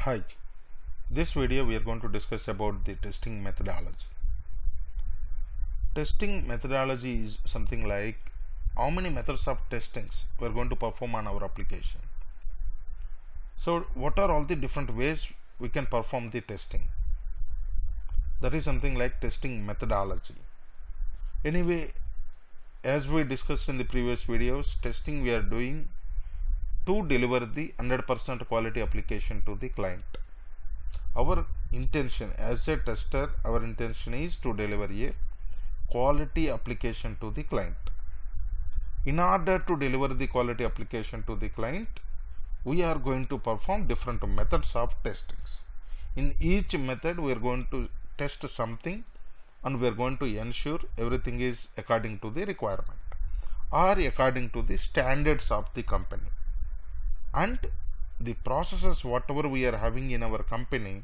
Hi, this video we are going to discuss about the testing methodology. Testing methodology is something like how many methods of testings we are going to perform on our application. So what are all the different ways we can perform the testing? That is something like testing methodology. Anyway, as we discussed in the previous videos, testing we are doing to deliver the 100% quality application to the client. Our intention as a tester, our intention is to deliver a quality application to the client. In order to deliver the quality application to the client, we are going to perform different methods of testings. In each method, we are going to test something and we are going to ensure everything is according to the requirement or according to the standards of the company. And the processes whatever we are having in our company,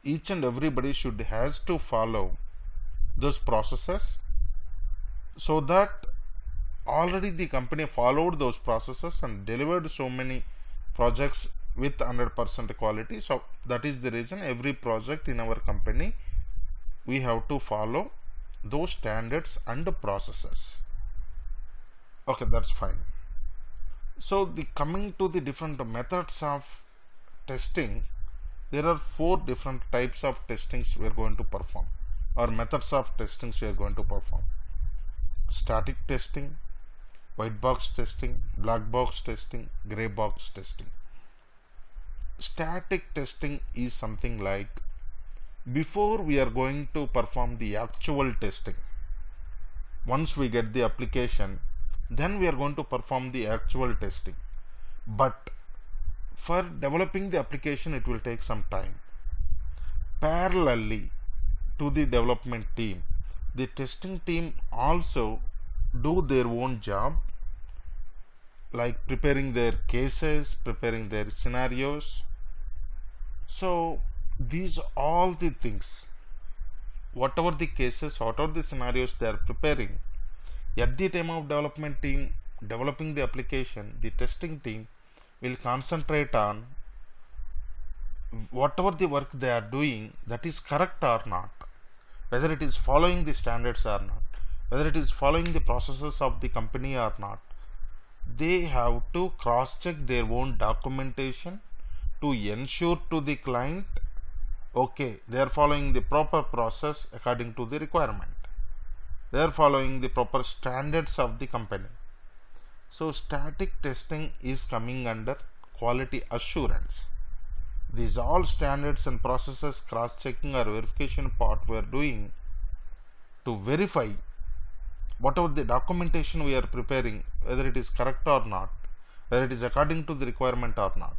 each and everybody has to follow those processes, so that already the company followed those processes and delivered so many projects with 100% quality. So that is the reason every project in our company we have to follow those standards and processes. Okay, that's fine. So coming to the different methods of testing, there are 4 different types of testings we are going to perform, or methods of testings we are going to perform. Static testing, white box testing, black box testing, gray box testing. Static testing is something like before we are going to perform the actual testing. Once we get the application, then we are going to perform the actual testing. But for developing the application, it will take some time. Parallelly to the development team, the testing team also do their own job, like preparing their cases, preparing their scenarios. So these all the things, whatever the cases, whatever the scenarios they are preparing, at the time of development team developing the application, the testing team will concentrate on whatever the work they are doing, that is correct or not, whether it is following the standards or not, whether it is following the processes of the company or not. They have to cross check their own documentation to ensure to the client, okay, they are following the proper process according to the requirement, they are following the proper standards of the company. So static testing is coming under quality assurance. These all standards and processes cross checking or verification part we are doing to verify whatever the documentation we are preparing, whether it is correct or not, whether it is according to the requirement or not,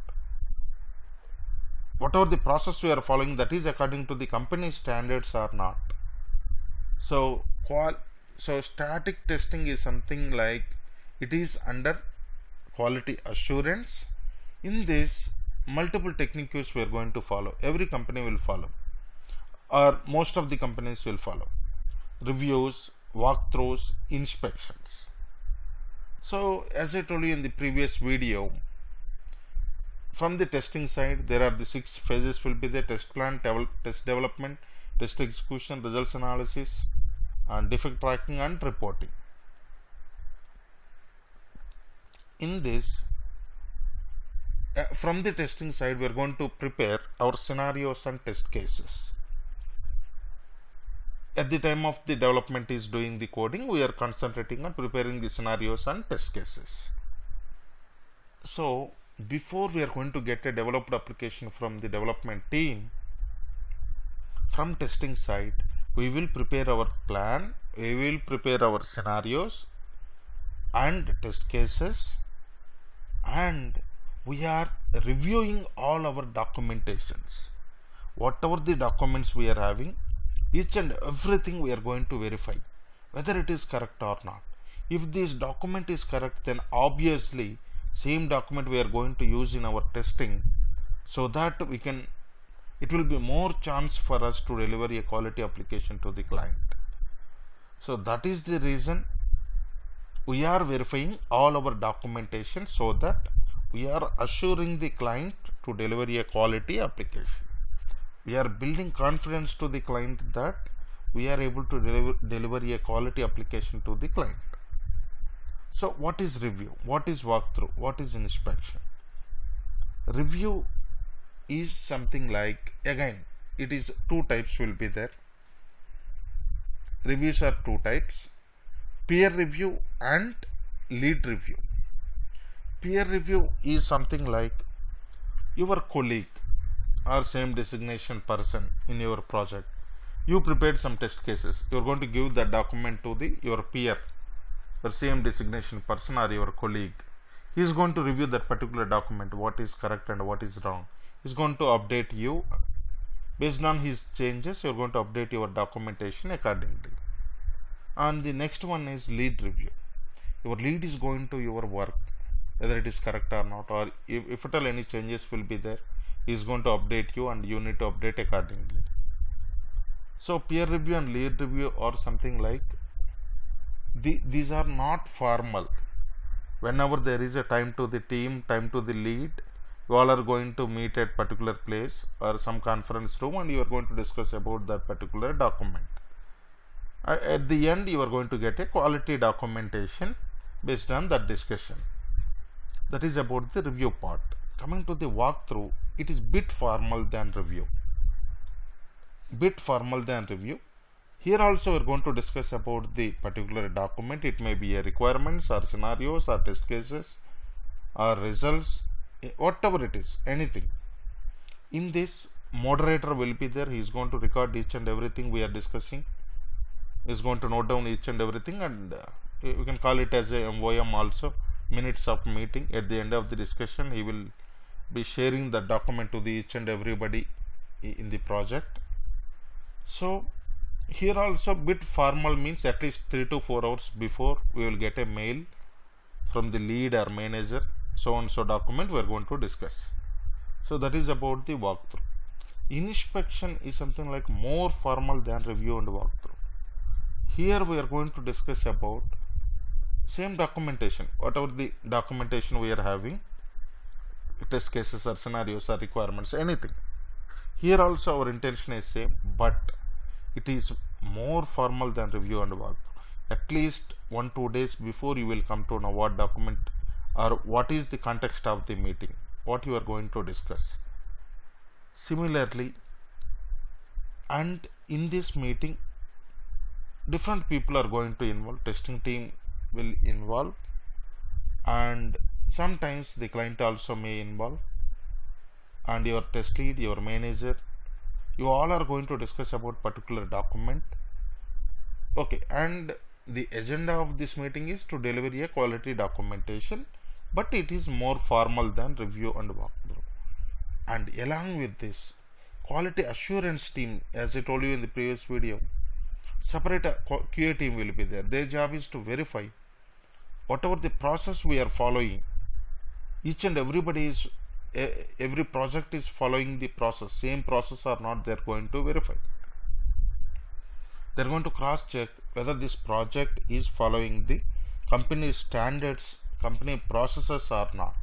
whatever the process we are following, that is according to the company standards or not. So static testing is something like it is under quality assurance. In this, multiple techniques we are going to follow. Every company will follow, or most of the companies will follow: reviews, walkthroughs, inspections. So as I told you in the previous video, from the testing side, there are the 6 phases will be the test plan, test development, test execution, results analysis, and defect tracking and reporting. In this, from the testing side, we are going to prepare our scenarios and test cases. At the time of the development is doing the coding, we are concentrating on preparing the scenarios and test cases. So before we are going to get a developed application from the development team, from testing side, we will prepare our plan, we will prepare our scenarios and test cases, and we are reviewing all our documentations. Whatever the documents we are having, each and everything we are going to verify whether it is correct or not. If this document is correct, then obviously same document we are going to use in our testing, so that it will be more chance for us to deliver a quality application to the client. So that is the reason we are verifying all our documentation, so that We are assuring the client to deliver a quality application. We are building confidence to the client that we are able to deliver a quality application to the client. So what is review? What is walkthrough? What is inspection? Review is something like, again, it is two types will be there. Reviews are two types: peer review and lead review. Peer review is something like your colleague or same designation person in your project. You prepared some test cases. You are going to give that document to your peer, your same designation person or your colleague. He is going to review that particular document, what is correct and what is wrong. He is going to update you. Based on his changes, you are going to update your documentation accordingly. And the next one is lead review. Your lead is going to your work, whether it is correct or not, or if at all any changes will be there, he is going to update you and you need to update accordingly. So peer review and lead review are something like, these are not formal. Whenever there is a time to the team, time to the lead, you all are going to meet at particular place or some conference room and you are going to discuss about that particular document. At the end, you are going to get a quality documentation based on that discussion. That is about the review part. Coming to the walkthrough, it is bit formal than review. Bit formal than review. Here also we are going to discuss about the particular document. It may be a requirements or scenarios or test cases or results, whatever it is, anything. In this, moderator will be there. He is going to record each and everything we are discussing. He is going to note down each and everything, and we can call it as a MOM also, minutes of meeting. At the end of the discussion, he will be sharing the document to the each and everybody in the project. So here also bit formal means at least 3 to 4 hours before we will get a mail from the lead or manager, so and so document we are going to discuss. So that is about the walkthrough. Inspection is something like more formal than review and walkthrough. Here we are going to discuss about same documentation, whatever the documentation we are having, test cases or scenarios or requirements, anything. Here also our intention is same, but it is more formal than review and walkthrough. At least 1-2 days before you will come to know what document or what is the context of the meeting, what you are going to discuss. Similarly, and in this meeting, different people are going to involve. Testing team will involve, and sometimes the client also may involve, and your test lead, your manager, you all are going to discuss about particular document. Okay, and the agenda of this meeting is to deliver a quality documentation, but it is more formal than review and walkthrough. And along with this, quality assurance team, as I told you in the previous video, separate QA team will be there. Their job is to verify whatever the process we are following. Each and everybody is, every project is following the process, same process or not, they are going to verify. They are going to cross check whether this project is following the company standards, company processes or not.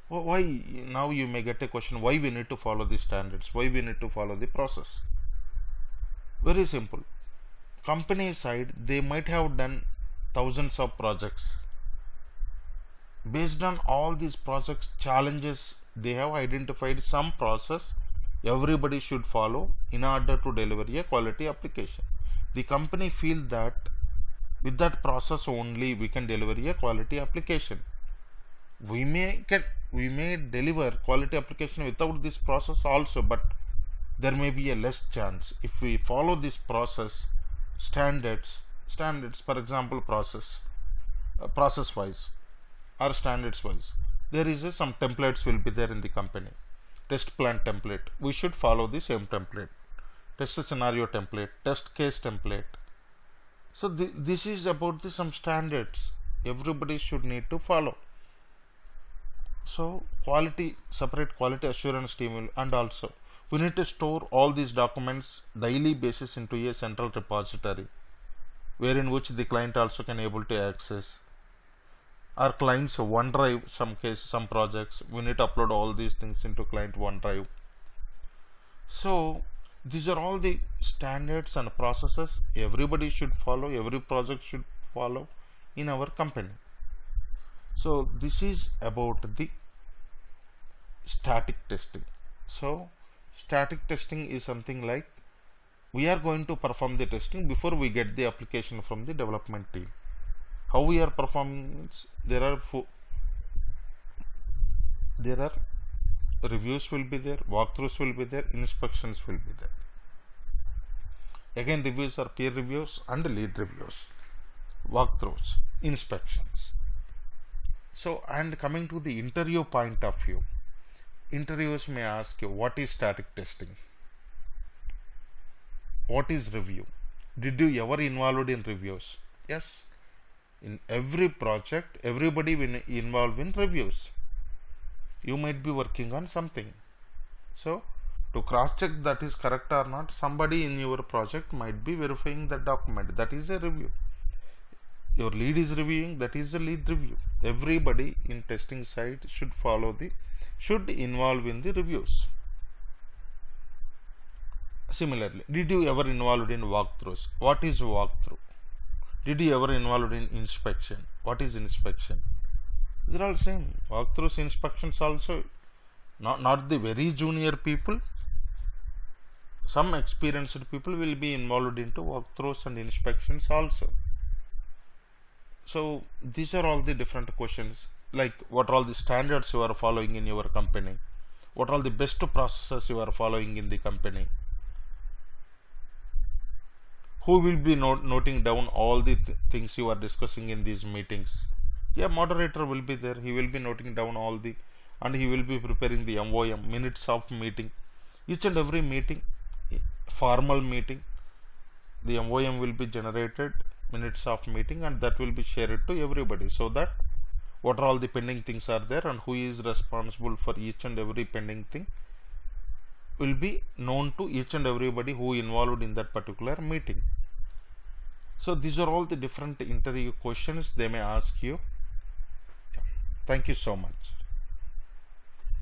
Why? Now you may get a question, why we need to follow the standards, why we need to follow the process? Very simple. Company side, they might have done thousands of projects. Based on all these projects challenges, they have identified some process everybody should follow in order to deliver a quality application. The company feels that with that process only we can deliver a quality application. We may deliver quality application without this process also, but there may be a less chance if we follow this process standards, for example, process wise or standards wise. There is some templates will be there in the company. Test plan template, we should follow the same template. Test scenario template, test case template. So this is about some standards everybody should need to follow. So separate quality assurance team will, and also we need to store all these documents daily basis into a central repository, wherein which the client also can able to access. our client's OneDrive, some projects we need to upload all these things into client OneDrive. So these are all the standards and processes everybody should follow, every project should follow in our company. So this is about the static testing. So static testing is something like we are going to perform the testing before we get the application from the development team. How we are performing? There are reviews will be there, walkthroughs will be there, inspections will be there. Again, reviews are peer reviews and lead reviews, walkthroughs, inspections. So, and coming to the interview point of view, interviewers may ask you, what is static testing? What is review? Did you ever involved in reviews? Yes. In every project, everybody will involved in reviews. You might be working on something. So, to cross-check that is correct or not, somebody in your project might be verifying the document. That is a review. Your lead is reviewing, that is a lead review. Everybody in testing side should involve in the reviews. Similarly, did you ever involved in walkthroughs? What is walkthrough? Did you ever involved in inspection? What is inspection? These are all same. Walkthroughs, inspections also, not the very junior people. Some experienced people will be involved into walkthroughs and inspections also. So these are all the different questions, like what are all the standards you are following in your company, what are all the best processes you are following in the company, who will be noting down all the things you are discussing in these meetings. Yeah, moderator will be there, he will be noting down all the, and he will be preparing the MOM, minutes of meeting. Each and every meeting, formal meeting, the MOM will be generated, minutes of meeting, and that will be shared to everybody, so that what are all the pending things are there and who is responsible for each and every pending thing will be known to each and everybody who involved in that particular meeting. So these are all the different interview questions they may ask you. Thank you so much.